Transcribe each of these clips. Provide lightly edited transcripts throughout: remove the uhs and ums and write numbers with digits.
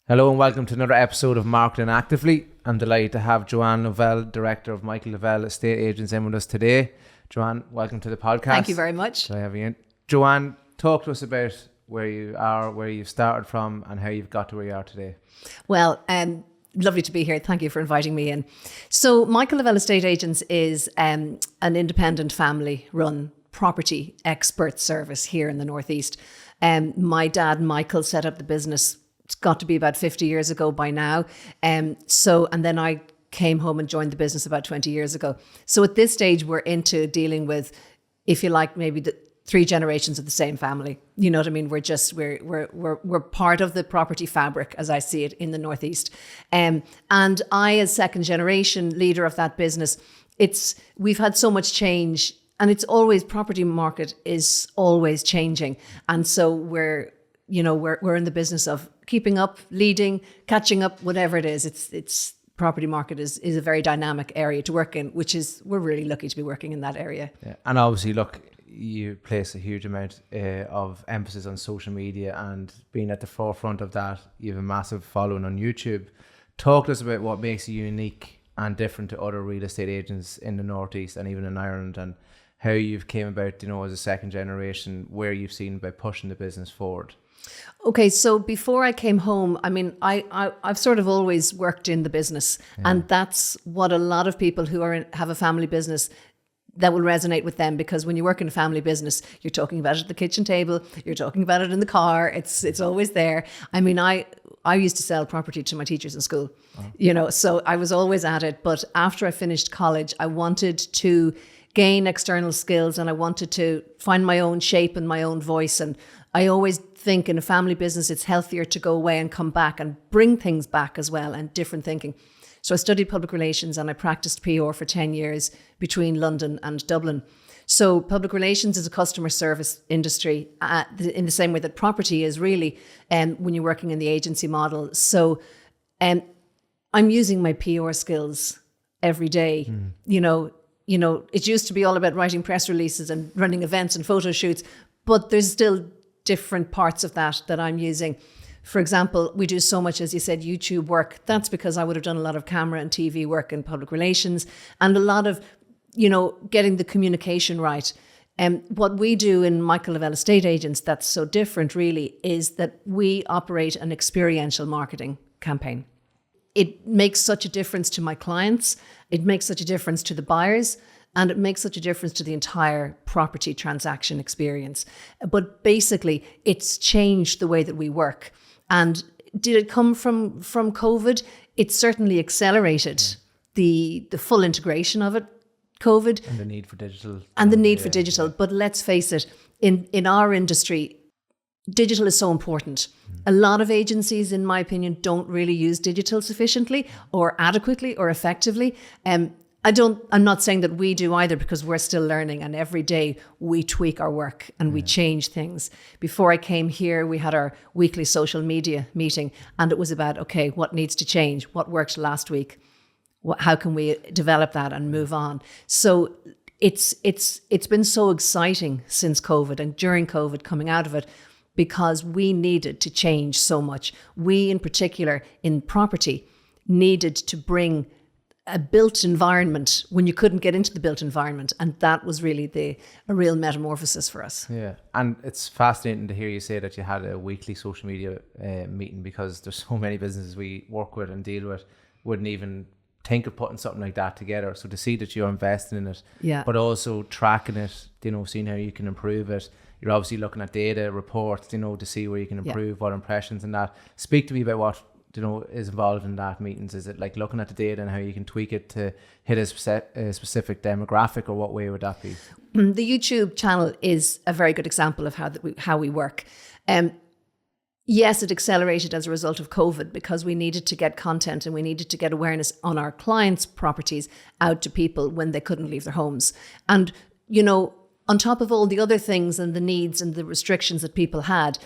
Hello and welcome to another episode of Marketing Actively. I'm delighted to have Joanne Lavelle, Director of Michael Lavelle Estate Agents, in with us today. Joanne, welcome to the podcast. Thank you very much. Did I have you in? Joanne, talk to us about where you are, where you've started from and how you've got to where you are today. Well, lovely to be here. Thank you for inviting me in. So Michael Lavelle Estate Agents is an independent family-run property expert service here in the Northeast. My dad, Michael, set up the business. It's got to be about 50 years ago by now. And then I came home and joined the business about 20 years ago. So at this stage, we're into dealing with, if you like, maybe the 3 generations of the same family. You know what I mean? We're part of the property fabric, as I see it, in the Northeast. And I, as second generation leader of that business, we've had so much change, and property market is always changing. And so we're in the business of keeping up, leading, catching up, whatever it is. It's property market is a very dynamic area to work in, we're really lucky to be working in that area. Yeah. And obviously, look, you place a huge amount of emphasis on social media, and being at the forefront of that, you have a massive following on YouTube. Talk to us about what makes you unique and different to other real estate agents in the Northeast and even in Ireland, and how you've came about, as a second generation, where you've seen by pushing the business forward. Okay, so before I came home, I mean, I've sort of always worked in the business, and that's what a lot of people who have a family business, that will resonate with them, because when you work in a family business, you're talking about it at the kitchen table, you're talking about it in the car, it's always there. I mean, I used to sell property to my teachers in school, so I was always at it. But after I finished college, I wanted to gain external skills, and I wanted to find my own shape and my own voice. And I always think in a family business, it's healthier to go away and come back and bring things back as well, and different thinking. So I studied public relations and I practiced PR for 10 years between London and Dublin. So public relations is a customer service industry in the same way that property is really when you're working in the agency model. So I'm using my PR skills every day. It used to be all about writing press releases and running events and photo shoots, but there's still different parts of that I'm using. For example, we do so much, as you said, YouTube work. That's because I would have done a lot of camera and TV work in public relations, and a lot of, getting the communication right. And what we do in Michael Lavelle Estate Agents that's so different really is that we operate an experiential marketing campaign. It makes such a difference to my clients. It makes such a difference to the buyers. And it makes such a difference to the entire property transaction experience. But basically, it's changed the way that we work. And did it come from COVID? It certainly accelerated the full integration of it, COVID. And the need for digital. But let's face it, in our industry, digital is so important. A lot of agencies, in my opinion, don't really use digital sufficiently or adequately or effectively. I'm not saying that we do either, because we're still learning, and every day we tweak our work and we change things. Before I came here, we had our weekly social media meeting, and it was about, okay, what needs to change? What worked last week? How can we develop that and move on? So it's been so exciting since COVID and during COVID, coming out of it, because we needed to change so much. We, in particular, in property, needed to bring a built environment when you couldn't get into the built environment. And that was really a real metamorphosis for us. Yeah. And it's fascinating to hear you say that you had a weekly social media meeting, because there's so many businesses we work with and deal with wouldn't even think of putting something like that together. So to see that you're investing in it, but also tracking it, seeing how you can improve it. You're obviously looking at data reports, to see where you can improve, what impressions and that. Speak to me about what is involved in that meetings. Is it like looking at the data and how you can tweak it to hit a specific demographic, or what way would that be? The YouTube channel is a very good example of how we work. Yes, it accelerated as a result of COVID, because we needed to get content and we needed to get awareness on our clients' properties out to people when they couldn't leave their homes. And, on top of all the other things and the needs and the restrictions that people had,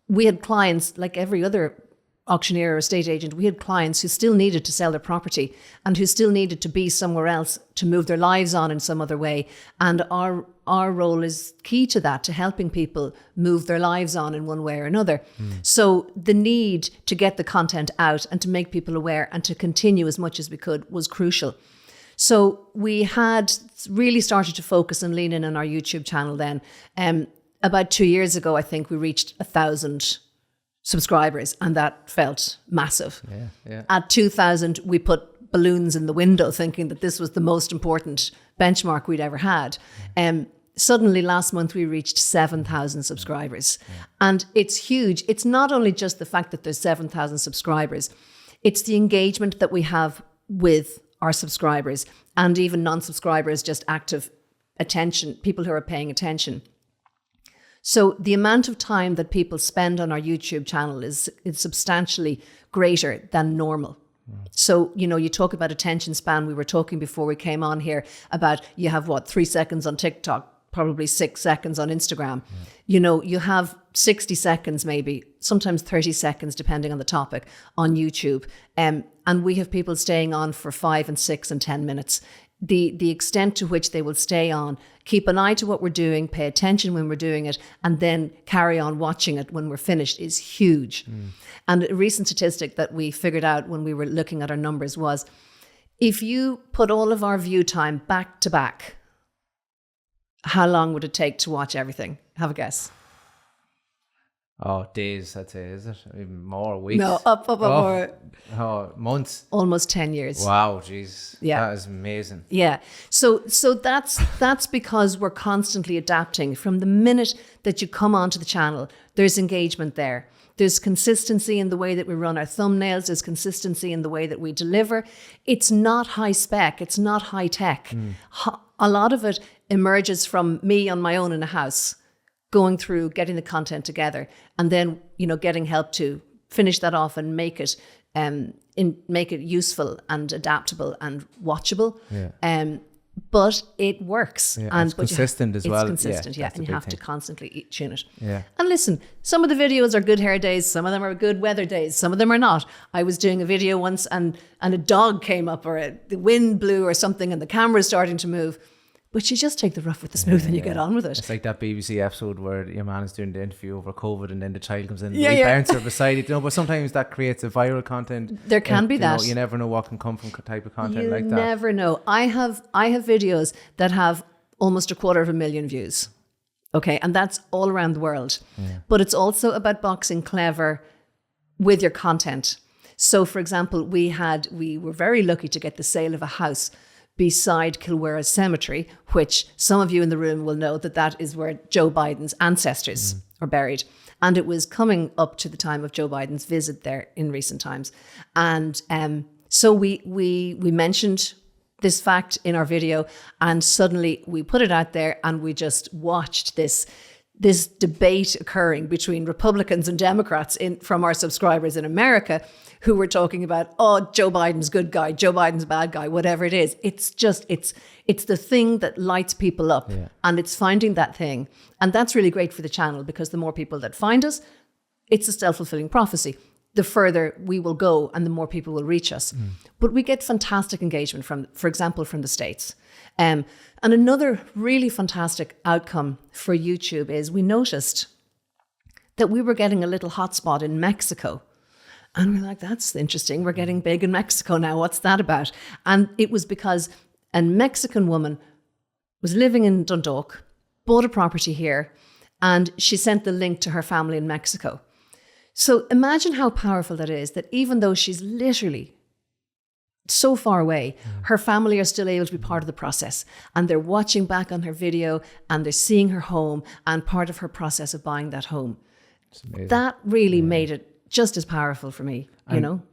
we had clients like every other auctioneer or estate agent, we had clients who still needed to sell their property and who still needed to be somewhere else to move their lives on in some other way. And our role is key to that, to helping people move their lives on in one way or another. So the need to get the content out and to make people aware and to continue as much as we could was crucial. So we had really started to focus and lean in on our YouTube channel then. About 2 years ago, I think we reached 1,000 subscribers, and that felt massive. At 2,000, we put balloons in the window thinking that this was the most important benchmark we'd ever had. Suddenly last month we reached 7,000 subscribers, and it's huge. It's not only just the fact that there's 7,000 subscribers, it's the engagement that we have with our subscribers and even non-subscribers, just active attention, people who are paying attention. So the amount of time that people spend on our YouTube channel is substantially greater than normal. So, you talk about attention span. We were talking before we came on here about you have 3 seconds on TikTok, probably 6 seconds on Instagram. You have 60 seconds, maybe sometimes 30 seconds, depending on the topic, on YouTube. And we have people staying on for 5 and 6 and 10 minutes. The extent to which they will stay on, keep an eye to what we're doing, pay attention when we're doing it, and then carry on watching it when we're finished is huge. And a recent statistic that we figured out when we were looking at our numbers was, if you put all of our view time back to back, how long would it take to watch everything? Have a guess. Oh, days, I'd say, is it? Even more, weeks? No, up more. Oh, months? Almost 10 years. Wow, geez. Yeah. That is amazing. Yeah. So that's because we're constantly adapting. From the minute that you come onto the channel, there's engagement there. There's consistency in the way that we run our thumbnails. There's consistency in the way that we deliver. It's not high spec. It's not high tech. A lot of it emerges from me on my own in a house, going through, getting the content together, and then, getting help to finish that off and make it useful and adaptable and watchable. But it works. And it's consistent as well. It's consistent, and you have to constantly tune it. Yeah. And listen, some of the videos are good hair days, some of them are good weather days, some of them are not. I was doing a video once and a dog came up, or the wind blew or something, and the camera's starting to move. But you just take the rough with the smooth and you get on with it. It's like that BBC episode where your man is doing the interview over COVID and then the child comes in and the bouncer beside it. But sometimes that creates a viral content. There can be that. You never know what can come from type of content like that. You never know. I have videos that have almost 250,000 views. Okay, and that's all around the world. But it's also about boxing clever with your content. So, for example, we were very lucky to get the sale of a house beside Kilwera Cemetery, which some of you in the room will know that is where Joe Biden's ancestors are buried. And it was coming up to the time of Joe Biden's visit there in recent times. And so we mentioned this fact in our video, and suddenly we put it out there and we just watched this debate occurring between Republicans and Democrats from our subscribers in America, who were talking about, Joe Biden's good guy, Joe Biden's bad guy, whatever it is. It's the thing that lights people up, and it's finding that thing. And that's really great for the channel, because the more people that find us, it's a self-fulfilling prophecy. The further we will go and the more people will reach us. But we get fantastic engagement for example, from the States. And another really fantastic outcome for YouTube is we noticed that we were getting a little hotspot in Mexico. And we're like, that's interesting. We're getting big in Mexico now. What's that about? And it was because a Mexican woman was living in Dundalk, bought a property here, and she sent the link to her family in Mexico. So imagine how powerful that is, that even though she's literally so far away, her family are still able to be part of the process, and they're watching back on her video and they're seeing her home and part of her process of buying that home. That really made it just as powerful for me,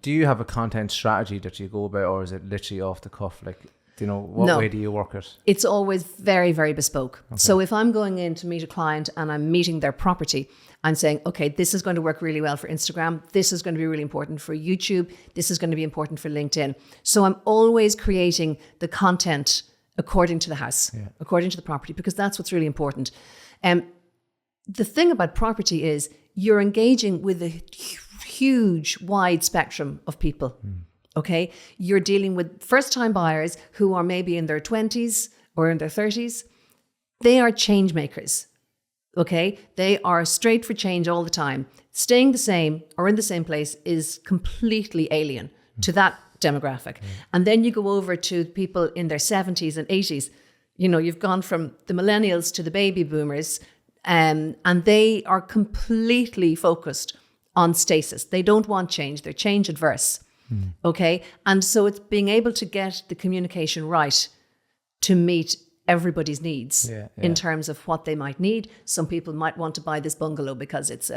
Do you have a content strategy that you go about, or is it literally off the cuff? Like, what way do you work it? It's always very, very bespoke. Okay. So if I'm going in to meet a client and I'm meeting their property, I'm saying, okay, this is going to work really well for Instagram. This is going to be really important for YouTube. This is going to be important for LinkedIn. So I'm always creating the content according to the house, according to the property, because that's what's really important. The thing about property is you're engaging with a huge, wide spectrum of people. Okay. You're dealing with first-time buyers who are maybe in their 20s or in their 30s. They are change makers. Okay. They are straight for change all the time. Staying the same or in the same place is completely alien to that demographic. And then you go over to people in their 70s and 80s. You know, you've gone from the millennials to the baby boomers, and they are completely focused on stasis. They don't want change. They're change adverse. Okay. And so it's being able to get the communication right to meet everybody's needs in terms of what they might need. Some people might want to buy this bungalow because it's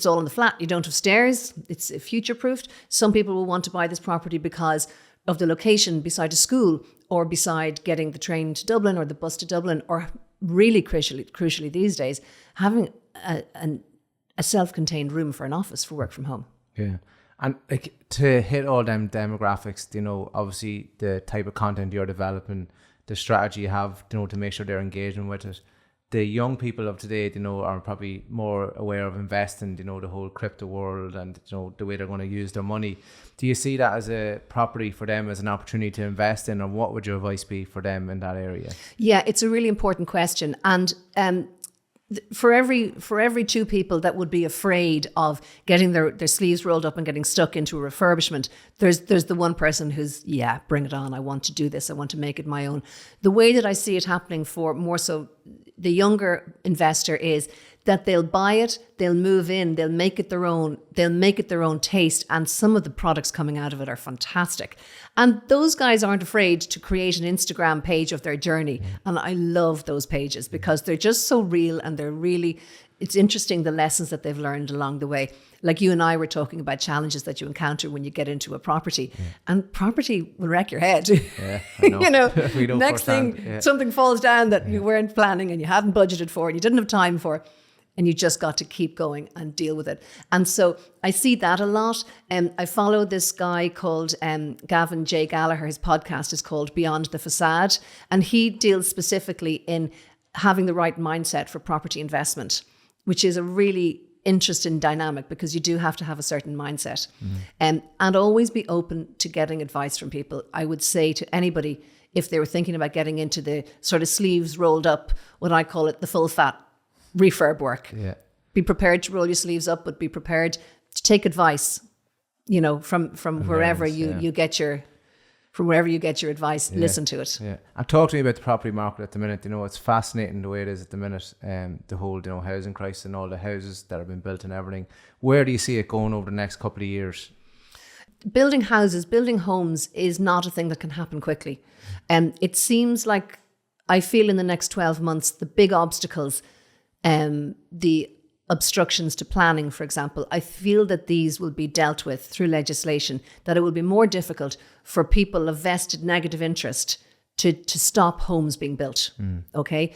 all in the flat. You don't have stairs. It's future-proofed. Some people will want to buy this property because of the location beside a school or beside getting the train to Dublin or the bus to Dublin, or really crucially these days, having a self-contained room for an office for work from home. Yeah. And like to hit all them demographics, you know, obviously the type of content you're developing, the strategy you have, you know, to make sure they're engaging with it. The young people of today, you know, are probably more aware of investing, you know, the whole crypto world and, you know, the way they're going to use their money. Do you see that as a property for them, as an opportunity to invest in, or what would your advice be for them in that area? Yeah, it's a really important question. And for every two people that would be afraid of getting their sleeves rolled up and getting stuck into a refurbishment, there's the one person who's, yeah, bring it on. I want to do this. I want to make it my own. The way that I see it happening for more so the younger investor is that they'll buy it, they'll move in, they'll make it their own taste, and some of the products coming out of it are fantastic. And those guys aren't afraid to create an Instagram page of their journey. And I love those pages because they're just so real, and it's interesting the lessons that they've learned along the way. Like you and I were talking about challenges that you encounter when you get into a property, and property will wreck your head. Yeah, I know. You know, next thing, something falls down that you weren't planning and you hadn't budgeted for and you didn't have time for, and you just got to keep going and deal with it. And so I see that a lot. I follow this guy called Gavin J. Gallagher. His podcast is called Beyond the Facade, and he deals specifically in having the right mindset for property investment, which is a really interesting dynamic because you do have to have a certain mindset. And always be open to getting advice from people. I would say to anybody, if they were thinking about getting into the sort of sleeves rolled up, what I call it, the full fat refurb work. Yeah. Be prepared to roll your sleeves up, but be prepared to take advice, you know, from wherever you get your advice, listen to it. Yeah. And talk to me about the property market at the minute. You know, it's fascinating the way it is at the minute. The whole, you know, housing crisis and all the houses that have been built and everything. Where do you see it going over the next couple of years? Building homes is not a thing that can happen quickly. It seems like, I feel in the next 12 months, the big obstacles, the obstructions to planning, for example, I feel that these will be dealt with through legislation, that it will be more difficult for people of vested negative interest to stop homes being built. Okay.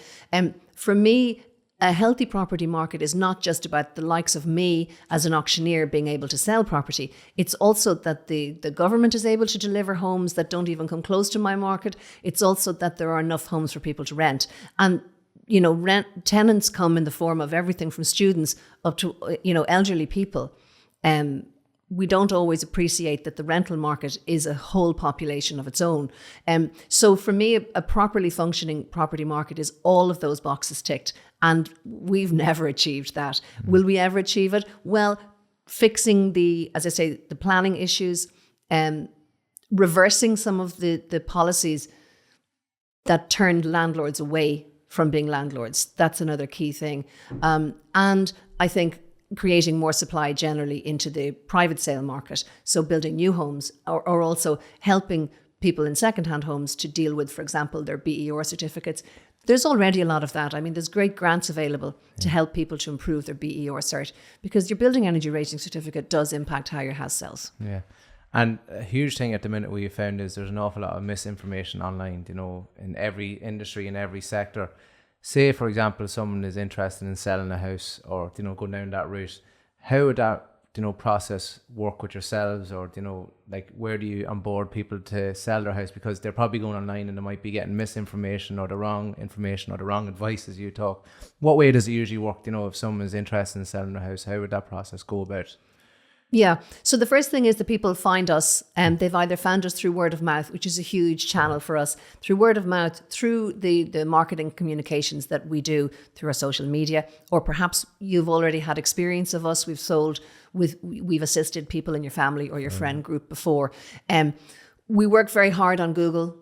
For me, a healthy property market is not just about the likes of me as an auctioneer being able to sell property. It's also that the government is able to deliver homes that don't even come close to my market. It's also that there are enough homes for people to rent. And you know, tenants come in the form of everything from students up to, you know, elderly people. We don't always appreciate that the rental market is a whole population of its own. So for me, a properly functioning property market is all of those boxes ticked. And we've never achieved that. Will we ever achieve it? Well, fixing the planning issues, reversing some of the policies that turned landlords away from being landlords. That's another key thing. And I think creating more supply generally into the private sale market. So building new homes or also helping people in secondhand homes to deal with, for example, their BER certificates. There's already a lot of that. I mean, there's great grants available to help people to improve their BER cert, because your building energy rating certificate does impact how your house sells. Yeah. And a huge thing at the minute we found is there's an awful lot of misinformation online, you know, in every industry, in every sector. Say, for example, someone is interested in selling a house or, you know, going down that route. How would that, you know, process work with yourselves, or, you know, like where do you onboard people to sell their house? Because they're probably going online and they might be getting misinformation or the wrong information or the wrong advice as you talk. What way does it usually work, you know, if someone is interested in selling their house? How would that process go about? Yeah. So the first thing is that people find us, and they've either found us through word of mouth, which is a huge channel for us, through word of mouth, through the marketing communications that we do through our social media, or perhaps you've already had experience of us. We've assisted people in your family or your friend group before. We work very hard on Google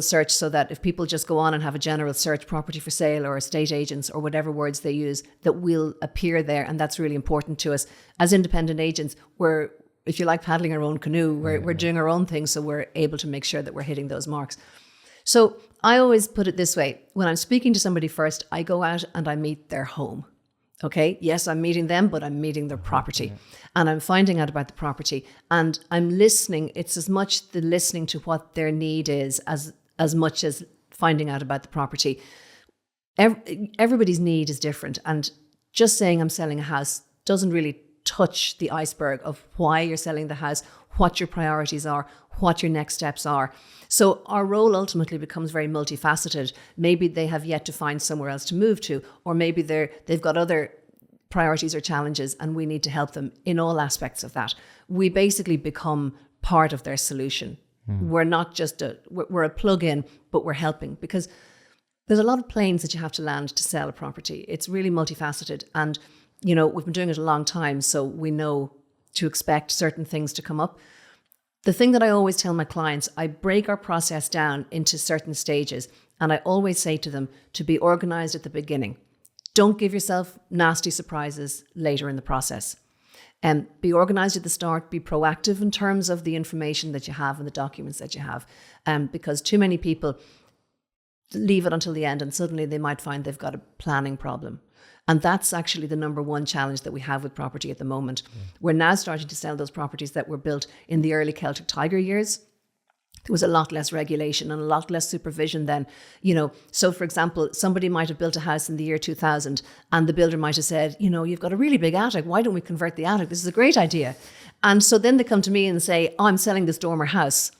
search, so that if people just go on and have a general search, property for sale or estate agents or whatever words they use, that will appear there. And that's really important to us. As independent agents, we're, if you like, paddling our own canoe, we're doing our own thing, so we're able to make sure that we're hitting those marks. So I always put it this way. When I'm speaking to somebody first, I go out and I meet their home. Okay, yes, I'm meeting them, but I'm meeting their property, and I'm finding out about the property, and I'm listening. It's as much the listening to what their need is as much as finding out about the property. Everybody's need is different, and just saying I'm selling a house doesn't really touch the iceberg of why you're selling the house, what your priorities are, what your next steps are. So our role ultimately becomes very multifaceted. Maybe they have yet to find somewhere else to move to, or maybe they've got other priorities or challenges, and we need to help them in all aspects of that. We basically become part of their solution. We're not just we're a plug-in, but we're helping, because there's a lot of planes that you have to land to sell a property. It's really multifaceted, and we've been doing it a long time, so we know to expect certain things to come up. The thing that I always tell my clients, I break our process down into certain stages, and I always say to them to be organized at the beginning. Don't give yourself nasty surprises later in the process. Be organized at the start, be proactive in terms of the information that you have and the documents that you have, because too many people leave it until the end, and suddenly they might find they've got a planning problem. And that's actually the number one challenge that we have with property at the moment. We're now starting to sell those properties that were built in the early Celtic Tiger years. There was a lot less regulation and a lot less supervision then. So for example, somebody might have built a house in the year 2000, and the builder might have said, you've got a really big attic. Why don't we convert the attic? This is a great idea. And so then they come to me and say, I'm selling this dormer house.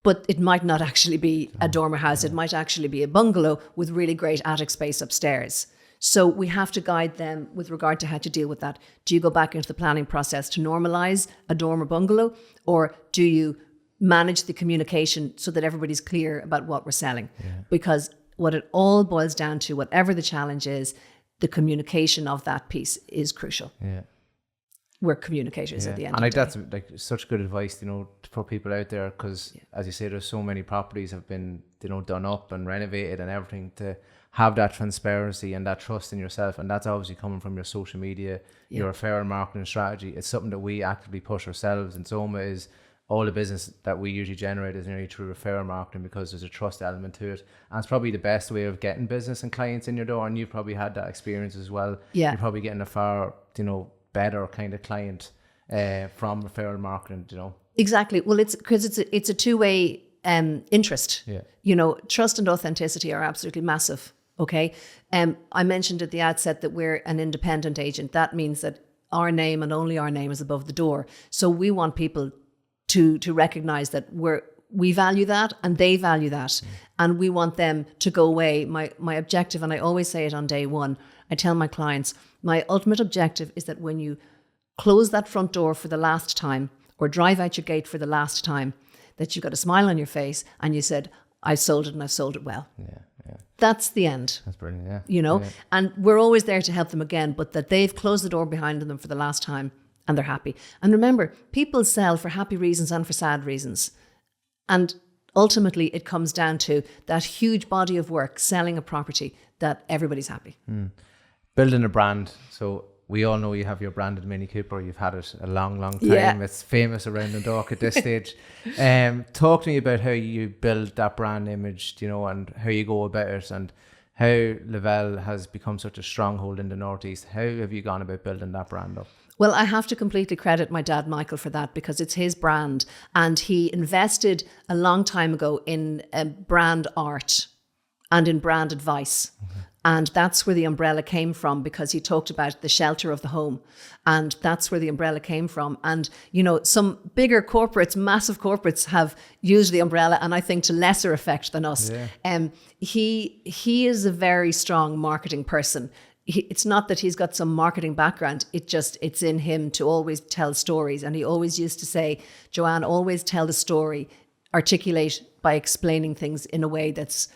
But it might not actually be a dormer house. It might actually be a bungalow with really great attic space upstairs. So we have to guide them with regard to how to deal with that. Do you go back into the planning process to normalize a dormer bungalow, or do you manage the communication so that everybody's clear about what we're selling? Because what it all boils down to, whatever the challenge is, the communication of that piece is crucial. We're communicators at the end of the day. And that's such good advice, to put people out there, because as you say, there's so many properties have been, done up and renovated and everything, to have that transparency and that trust in yourself. And that's obviously coming from your social media, your referral marketing strategy. It's something that we actively push ourselves. And ZOMA is all the business that we usually generate is nearly through referral marketing, because there's a trust element to it. And it's probably the best way of getting business and clients in your door. And you've probably had that experience as well. You're probably getting a far, better kind of client from referral marketing, Exactly. Well, it's because it's a two-way interest. Trust and authenticity are absolutely massive. Okay. I mentioned at the outset that we're an independent agent. That means that our name and only our name is above the door. So we want people to recognize that we value that and they value that. And we want them to go away. My objective, and I always say it on day one, I tell my clients, my ultimate objective is that when you close that front door for the last time, or drive out your gate for the last time, that you've got a smile on your face and you said, I've sold it and I've sold it well. That's the end. That's brilliant, And we're always there to help them again, but that they've closed the door behind them for the last time and they're happy. And remember, people sell for happy reasons and for sad reasons. And ultimately, it comes down to that huge body of work, selling a property, that everybody's happy. Building a brand. So we all know you have your branded Mini Cooper. You've had it a long, long time. It's famous around Dundalk at this stage. Talk to me about how you build that brand image, and how you go about it, and how Lavelle has become such a stronghold in the Northeast. How have you gone about building that brand up? Well, I have to completely credit my dad, Michael, for that, because it's his brand. And he invested a long time ago in brand art and in brand advice. And that's where the umbrella came from, because he talked about the shelter of the home. And that's where the umbrella came from. And, some bigger corporates, massive corporates, have used the umbrella, and I think to lesser effect than us. He is a very strong marketing person. it's not that he's got some marketing background. It's in him to always tell stories. And he always used to say, Joanne, always tell the story, articulate by explaining things in a way that's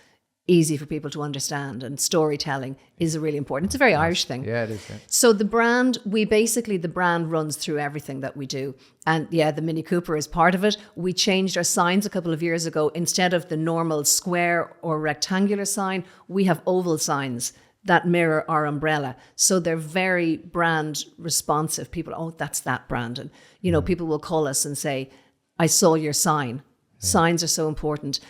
easy for people to understand. And storytelling is really important. It's a very Irish thing. Yeah, it is. Yeah. So the brand, the brand runs through everything that we do. And yeah, the Mini Cooper is part of it. We changed our signs a couple of years ago. Instead of the normal square or rectangular sign, we have oval signs that mirror our umbrella. So they're very brand responsive. People, oh, that's that brand. And, people will call us and say, I saw your sign. Yeah. Signs are so important.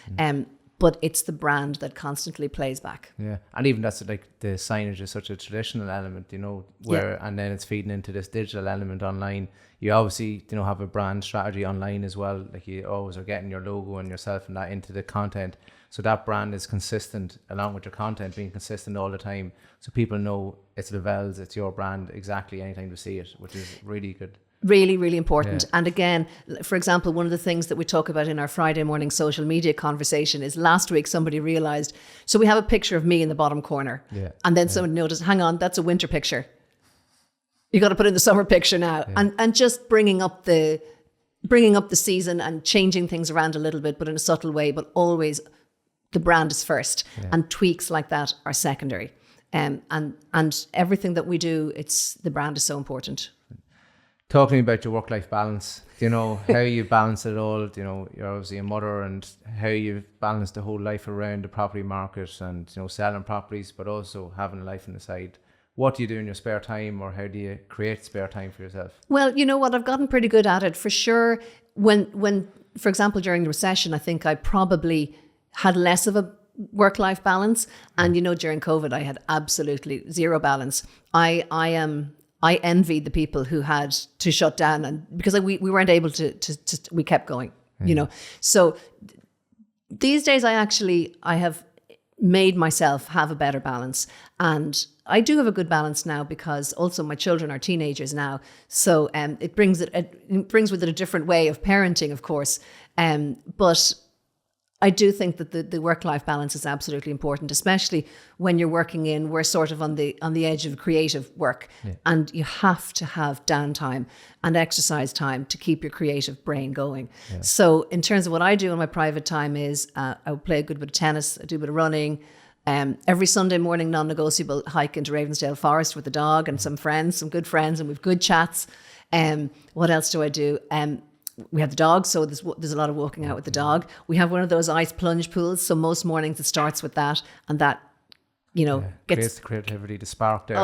But it's the brand that constantly plays back. Yeah. And even that's like the signage is such a traditional element, and then it's feeding into this digital element online. You obviously, have a brand strategy online as well. Like you always are getting your logo and yourself and that into the content. So that brand is consistent along with your content being consistent all the time. So people know it's Lavelle's, it's your brand exactly anytime they see it, which is really good. Really, really important. Yeah. And again, for example, one of the things that we talk about in our Friday morning social media conversation is last week somebody realized, so we have a picture of me in the bottom corner. Yeah. And then somebody noticed, hang on, that's a winter picture. You got to put in the summer picture now. Yeah. And just bringing up the season and changing things around a little bit, but in a subtle way, but always the brand is first. Yeah. And tweaks like that are secondary. And everything that we do, the brand is so important. Talk to me about your work-life balance. How you balance it all. You're obviously a mother, and how you balance the whole life around the property market and, selling properties, but also having a life on the side. What do you do in your spare time, or how do you create spare time for yourself? Well, you know what? I've gotten pretty good at it for sure. When, for example, during the recession, I think I probably had less of a work-life balance. And, during COVID, I had absolutely zero balance. I envied the people who had to shut down, and because we weren't able to we kept going, So these days I have made myself have a better balance, and I do have a good balance now because also my children are teenagers now. So it brings with it a different way of parenting, of course. But I do think that the work-life balance is absolutely important, especially when you're working we're sort of on the edge of creative work, and you have to have downtime and exercise time to keep your creative brain going. Yeah. So in terms of what I do in my private time is I play a good bit of tennis, I do a bit of running. Every Sunday morning, non-negotiable, hike into Ravensdale Forest with the dog and some good friends, and we've good chats. What else do I do? We have the dog, so there's a lot of walking out with the dog. We have one of those ice plunge pools, so most mornings it starts with that, and that, creates the creativity, the spark there.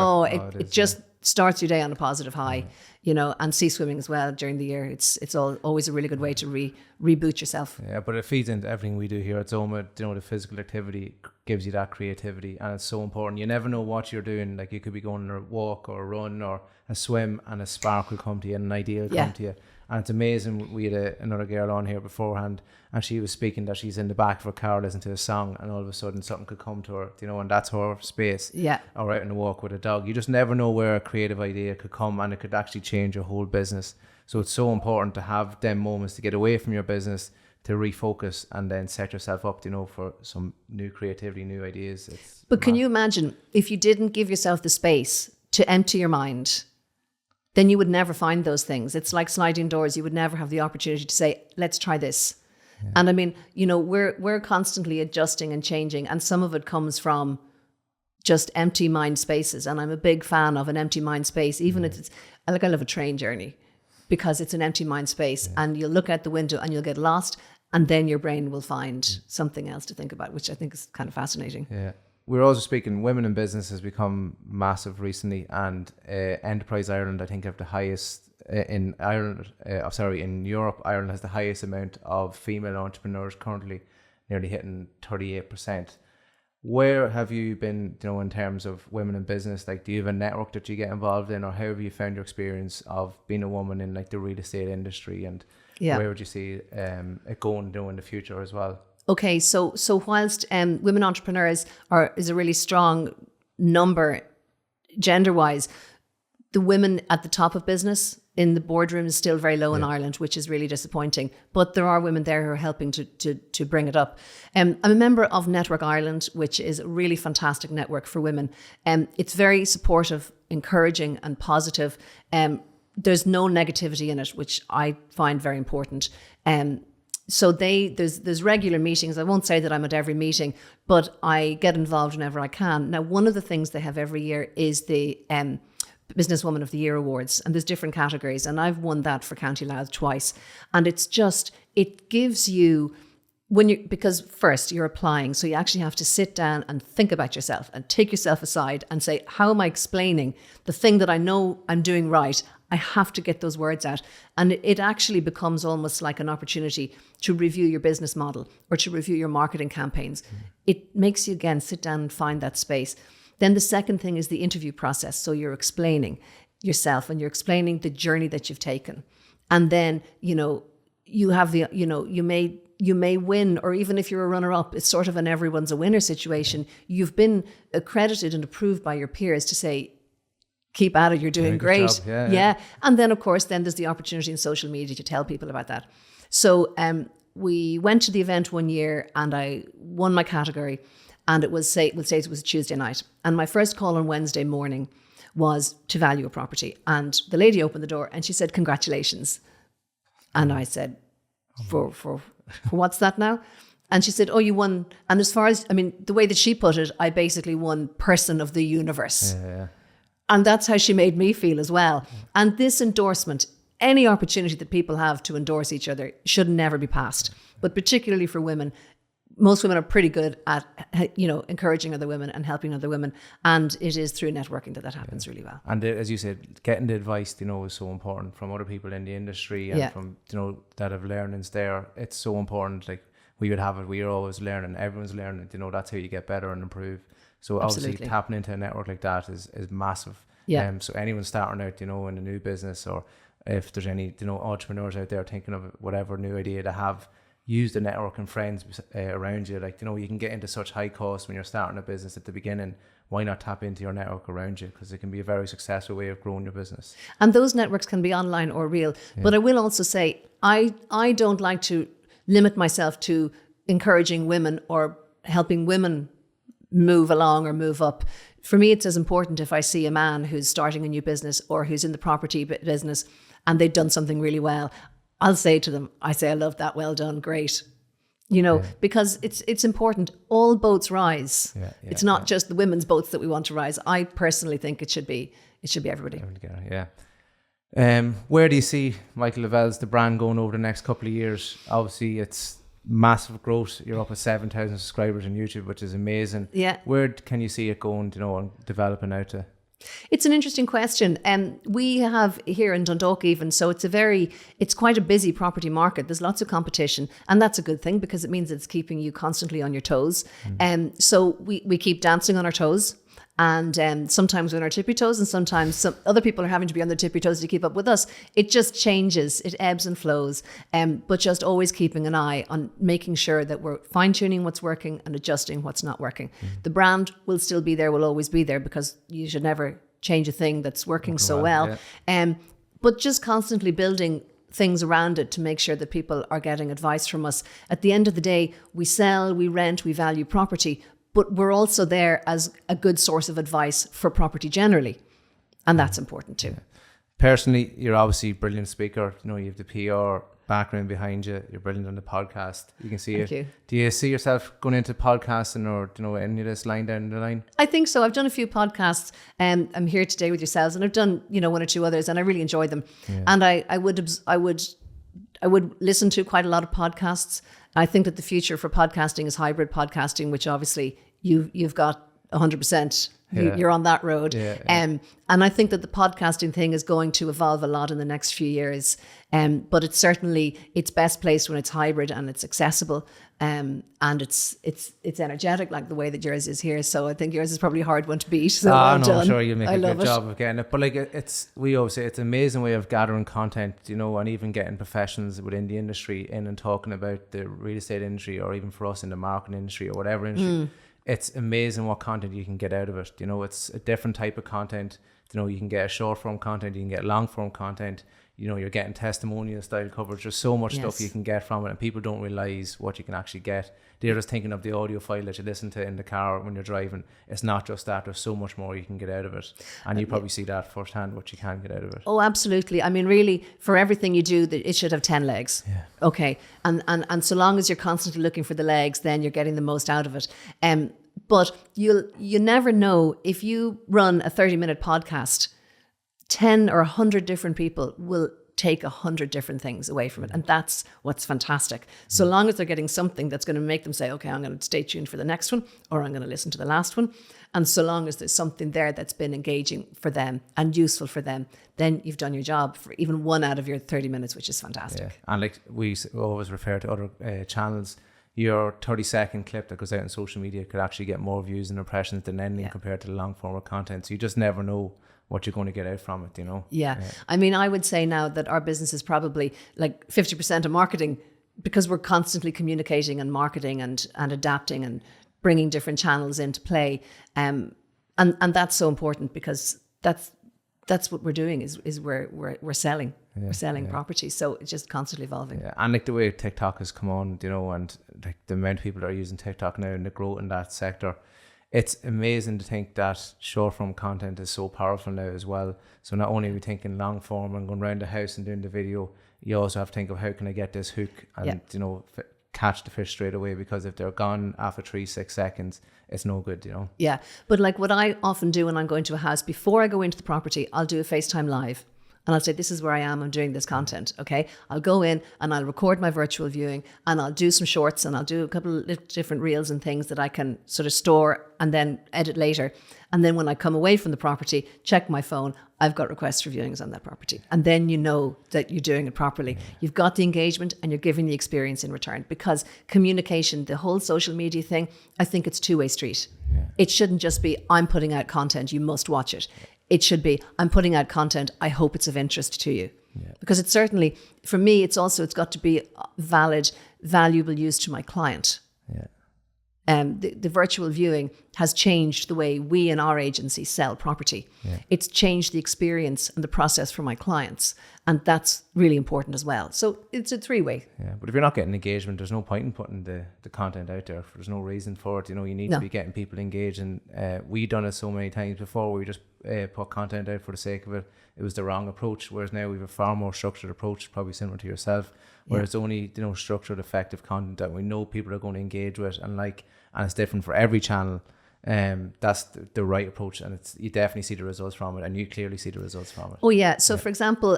It just starts your day on a positive high, and sea swimming as well during the year. It's always a really good way to reboot yourself. Yeah, but it feeds into everything we do here at ZOMA. The physical activity gives you that creativity, and it's so important. You never know what you're doing. Like you could be going on a walk or a run or a swim, and a spark will come to you, and an idea will come to you. And it's amazing. We had another girl on here beforehand, and she was speaking that she's in the back of her car listening to a song, and all of a sudden something could come to her, and that's her space. Yeah. Or out on a walk with a dog. You just never know where a creative idea could come, and it could actually change your whole business. So it's so important to have them moments to get away from your business, to refocus, and then set yourself up, for some new creativity, new ideas. But can you imagine if you didn't give yourself the space to empty your mind? Then you would never find those things. It's like sliding doors. You would never have the opportunity to say, let's try this. Yeah. And I mean, we're constantly adjusting and changing, and some of it comes from just empty mind spaces. And I'm a big fan of an empty mind space, even if I love a train journey, because it's an empty mind space, and you'll look out the window and you'll get lost, and then your brain will find something else to think about, which I think is kind of fascinating. Yeah. We're also speaking, women in business has become massive recently, and Enterprise Ireland, I think, have the highest in Ireland. In Europe, Ireland has the highest amount of female entrepreneurs currently, nearly hitting 38%. Where have you been, in terms of women in business? Like, do you have a network that you get involved in, or how have you found your experience of being a woman in like the real estate industry, and where would you see it going in the future as well? Okay, so whilst women entrepreneurs is a really strong number gender-wise, the women at the top of business in the boardroom is still very low in Ireland, which is really disappointing. But there are women there who are helping to bring it up. I'm a member of Network Ireland, which is a really fantastic network for women. It's very supportive, encouraging and positive. There's no negativity in it, which I find very important. So there's regular meetings. I won't say that I'm at every meeting, but I get involved whenever I can. Now, one of the things they have every year is the Businesswoman of the Year Awards, and there's different categories, and I've won that for County Louth twice. And it's just, it gives you, because first you're applying, so you actually have to sit down and think about yourself and take yourself aside and say, how am I explaining the thing that I know I'm doing right? I have to get those words out. And it actually becomes almost like an opportunity to review your business model or to review your marketing campaigns. It makes you, again, sit down and find that space. Then the second thing is the interview process. So you're explaining yourself and you're explaining the journey that you've taken. And then, you have the, you may win, or even if you're a runner-up, it's sort of an everyone's a winner situation. You've been accredited and approved by your peers to say, keep at it, you're doing great. Yeah. And then, of course, then there's the opportunity in social media to tell people about that. So we went to the event one year and I won my category. And it was, it was a Tuesday night. And my first call on Wednesday morning was to value a property. And the lady opened the door and she said, congratulations. And I said, for what's that now? And she said, oh, you won. And as far as, the way that she put it, I basically won person of the universe. Yeah. And that's how she made me feel as well. And this endorsement, any opportunity that people have to endorse each other should never be passed. But particularly for women, most women are pretty good at, encouraging other women and helping other women. And it is through networking that happens really well. And as you said, getting the advice, is so important from other people in the industry and from, that have learnings there. It's so important. Like we would have it, we are always learning, everyone's learning, that's how you get better and improve. So obviously tapping into a network like that is massive. Yeah. So anyone starting out, in a new business, or if there's any, entrepreneurs out there thinking of whatever new idea to have, use the network and friends around you. Like, you can get into such high costs when you're starting a business at the beginning. Why not tap into your network around you? Because it can be a very successful way of growing your business. And those networks can be online or real. Yeah. But I will also say, I don't like to limit myself to encouraging women or helping women move along or move up. For me, it's as important if I see a man who's starting a new business or who's in the property business and they've done something really well. I'll say to them, I love that, well done, great. Because it's important. All boats rise. It's not just the women's boats that we want to rise. I personally think it should be everybody. Yeah. Where do you see Michael Lavelle's the brand going over the next couple of years? Obviously, it's massive growth. You're up at 7,000 subscribers on YouTube, which is amazing. Yeah. Where can you see it going, and developing out to? It's an interesting question. We have here in Dundalk even, so it's quite a busy property market. There's lots of competition, and that's a good thing because it means it's keeping you constantly on your toes. So we keep dancing on our toes. And sometimes we're on our tippy toes, and sometimes some other people are having to be on their tippy toes to keep up with us. It just changes, it ebbs and flows, but just always keeping an eye on making sure that we're fine-tuning what's working and adjusting what's not working. The brand will still be there, will always be there, because you should never change a thing that's working so well. Yeah. But just constantly building things around it to make sure that people are getting advice from us. At the end of the day, we sell, we rent, we value property, but we're also there as a good source of advice for property generally. And that's important too. Yeah. Personally, you're obviously a brilliant speaker. You have the PR background behind you. You're brilliant on the podcast. You can see it. Do you see yourself going into podcasting or any of this line down the line? I think so. I've done a few podcasts and I'm here today with yourselves, and I've done, one or two others, and I really enjoy them. Yeah. And I would listen to quite a lot of podcasts. I think that the future for podcasting is hybrid podcasting, which obviously you've got 100%. You're on that road. Yeah. And I think that the podcasting thing is going to evolve a lot in the next few years. But it's best placed when it's hybrid and it's accessible. And it's energetic, like the way that yours is here. So I think yours is probably a hard one to beat. So I'm sure you'll make a good job of getting it. But we always say it's an amazing way of gathering content, and even getting professionals within the industry in and talking about the real estate industry, or even for us in the marketing industry or whatever industry. it's amazing what content you can get out of it. You know, it's a different type of content. You know, you can get short form content, you can get long form content. You know, you're getting testimonial style coverage. There's so much stuff you can get from it, and people don't realize what you can actually get. They're just thinking of the audio file that you listen to in the car when you're driving. It's not just that. There's so much more you can get out of it, and you probably see that firsthand, what you can get out of it. Oh, absolutely. I mean, really, for everything you do, it should have 10 legs. Yeah. Okay, and so long as you're constantly looking for the legs, then you're getting the most out of it. But you never know, if you run a 30-minute podcast, 10 or 100 different people will take 100 different things away from it. And that's what's fantastic. So long as they're getting something that's going to make them say, okay, I'm going to stay tuned for the next one, or I'm going to listen to the last one. And so long as there's something there that's been engaging for them and useful for them, then you've done your job for even 1 out of your 30 minutes, which is fantastic. Yeah. And like we always refer to other channels, your 30-second clip that goes out on social media could actually get more views and impressions than anything compared to the long form of content. So you just never know what you're going to get out from it, you know? Yeah. I mean, I would say now that our business is probably like 50% of marketing, because we're constantly communicating and marketing and adapting and bringing different channels into play. And that's so important, because that's what we're doing is we're selling. Yeah, we're selling property. So it's just constantly evolving. Yeah. And like the way TikTok has come on, you know, and like the amount of people that are using TikTok now and the growth in that sector, it's amazing to think that short form content is so powerful now as well. So not only are we thinking long form and going around the house and doing the video, you also have to think of how can I get this hook and, you know, catch the fish straight away, because if they're gone after 3-6 seconds, it's no good, you know? Yeah. But like what I often do when I'm going to a house, before I go into the property, I'll do a FaceTime live. And I'll say, this is where I am, I'm doing this content, okay? I'll go in and I'll record my virtual viewing, and I'll do some shorts, and I'll do a couple of different reels and things that I can sort of store and then edit later. And then when I come away from the property, check my phone, I've got requests for viewings on that property. And then you know that you're doing it properly. You've got the engagement and you're giving the experience in return, because communication, the whole social media thing, I think it's two-way street. Yeah. It shouldn't just be, I'm putting out content, you must watch it. It should be, I'm putting out content, I hope it's of interest to you. Yeah. Because it's certainly, for me, it's got to be valid, valuable use to my client. Yeah. The virtual viewing has changed the way we in our agency sell property. Yeah. It's changed the experience and the process for my clients. And that's really important as well. So it's a three-way. Yeah, but if you're not getting engagement, there's no point in putting the content out there. There's no reason for it. You know, you need to be getting people engaged. And we've done it so many times before, where we just put content out for the sake of it. It was the wrong approach. Whereas now we have a far more structured approach, probably similar to yourself, where it's only, you know, structured, effective content that we know people are going to engage with and like, and it's different for every channel. That's the right approach, and you definitely see the results from it, and you clearly see the results from it. Oh yeah. So for example,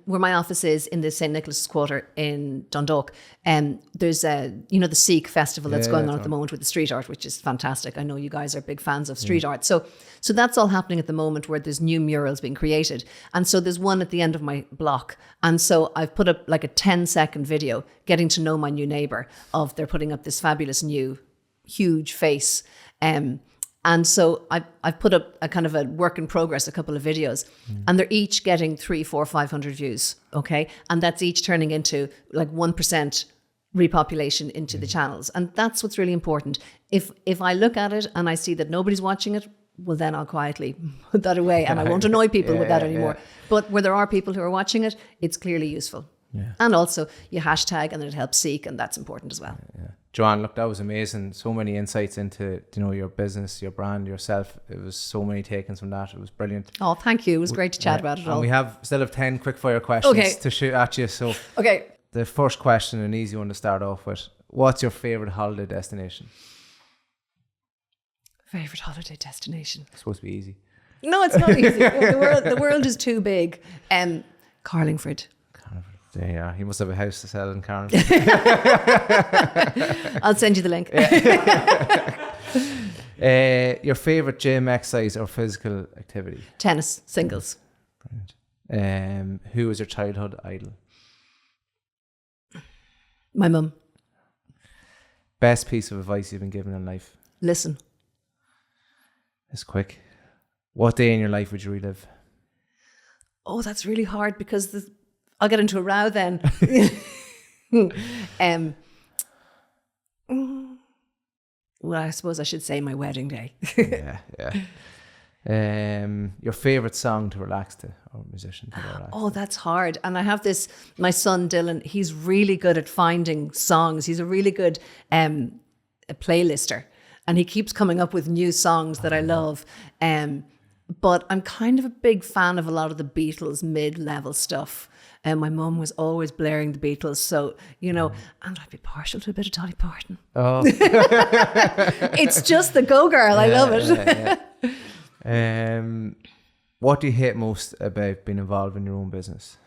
where my office is in the St. Nicholas Quarter in Dundalk, there's the Sikh festival that's going on at the moment with the street art, which is fantastic. I know you guys are big fans of street art. So that's all happening at the moment, where there's new murals being created. And so there's one at the end of my block. And so I've put up like a 10-second video getting to know my new neighbour of they're putting up this fabulous new huge face. And so I've put up a kind of a work in progress, a couple of videos, and they're each getting 300, 400, 500 views. Okay. And that's each turning into like 1% repopulation into the channels. And that's what's really important. If I look at it and I see that nobody's watching it, well, then I'll quietly put that away, and I won't annoy people with that anymore. Yeah. But where there are people who are watching it, it's clearly useful. Yeah. And also you hashtag, and it helps seek, and that's important as well. Yeah. Joanne, look, that was amazing. So many insights into, you know, your business, your brand, yourself. It was so many takings from that. It was brilliant. Oh, thank you. It was great to chat about it all. And we still have 10 quick fire questions to shoot at you. So the first question, an easy one to start off with. What's your favourite holiday destination? Favourite holiday destination? It's supposed to be easy. No, it's not easy. The world is too big. Carlingford. Yeah, he must have a house to sell in Carlingford. I'll send you the link. Your favourite gym, exercise or physical activity? Tennis, singles. Brilliant. Who was your childhood idol? My mum. Best piece of advice you've been given in life? Listen. It's quick. What day in your life would you relive? Oh, that's really hard, because I'll get into a row then. Well, I suppose I should say my wedding day. Yeah. Your favorite song to relax to, or musician to relax? Oh, that's hard. And I have this, my son Dylan, he's really good at finding songs. He's a really good a playlister, and he keeps coming up with new songs that I love. But I'm kind of a big fan of a lot of the Beatles mid-level stuff. And my mum was always blaring the Beatles. So, and I'd be partial to a bit of Dolly Parton. Oh. It's just the go girl. I love it. What do you hate most about being involved in your own business?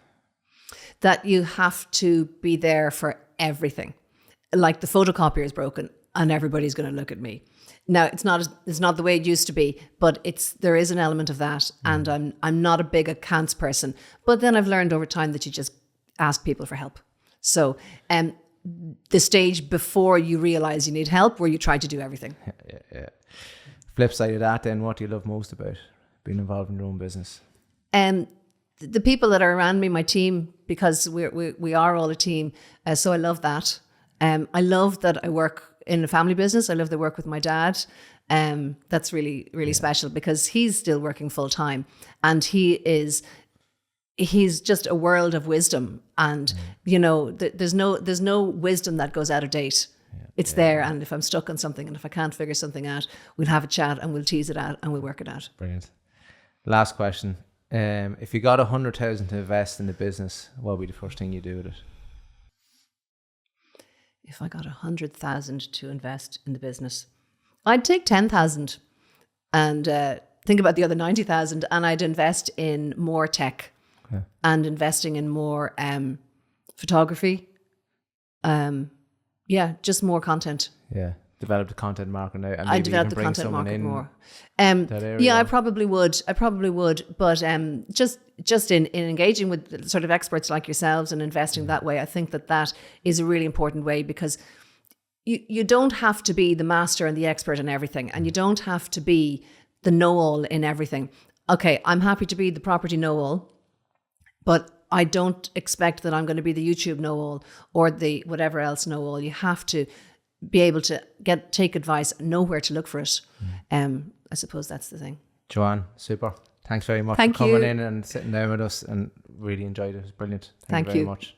That you have to be there for everything. Like the photocopier is broken and everybody's going to look at me. Now, it's not the way it used to be, but there is an element of that. And I'm not a big accounts person. But then I've learned over time that you just ask people for help. So the stage before you realize you need help, where you try to do everything. Yeah. Flip side of that, then, what do you love most about being involved in your own business? The people that are around me, my team, because we are all a team. So I love that. I love that I work in a family business. I love the work with my dad. That's really, really special because he's still working full time, and he's just a world of wisdom. And there's no wisdom that goes out of date. It's there, and if I'm stuck on something, and if I can't figure something out, we'll have a chat and we'll tease it out and we'll work it out. Brilliant. Last question: if you got 100,000 to invest in the business, what would be the first thing you do with it? If I got 100,000 to invest in the business, I'd take 10,000 and think about the other 90,000, and I'd invest in more tech and investing in more photography. Just more content. Yeah, develop the content market now. And I develop the content market more. area. I probably would. But just in engaging with sort of experts like yourselves and investing that way, I think that is a really important way, because you don't have to be the master and the expert in everything, and you don't have to be the know-all in everything. Okay, I'm happy to be the property know-all, but I don't expect that I'm going to be the YouTube know-all or the whatever else know-all. You have to be able to take advice, know where to look for it. I suppose that's the thing. Joanne, super. Thanks very much for coming in and sitting down with us, and really enjoyed it. It was brilliant. Thank you very much.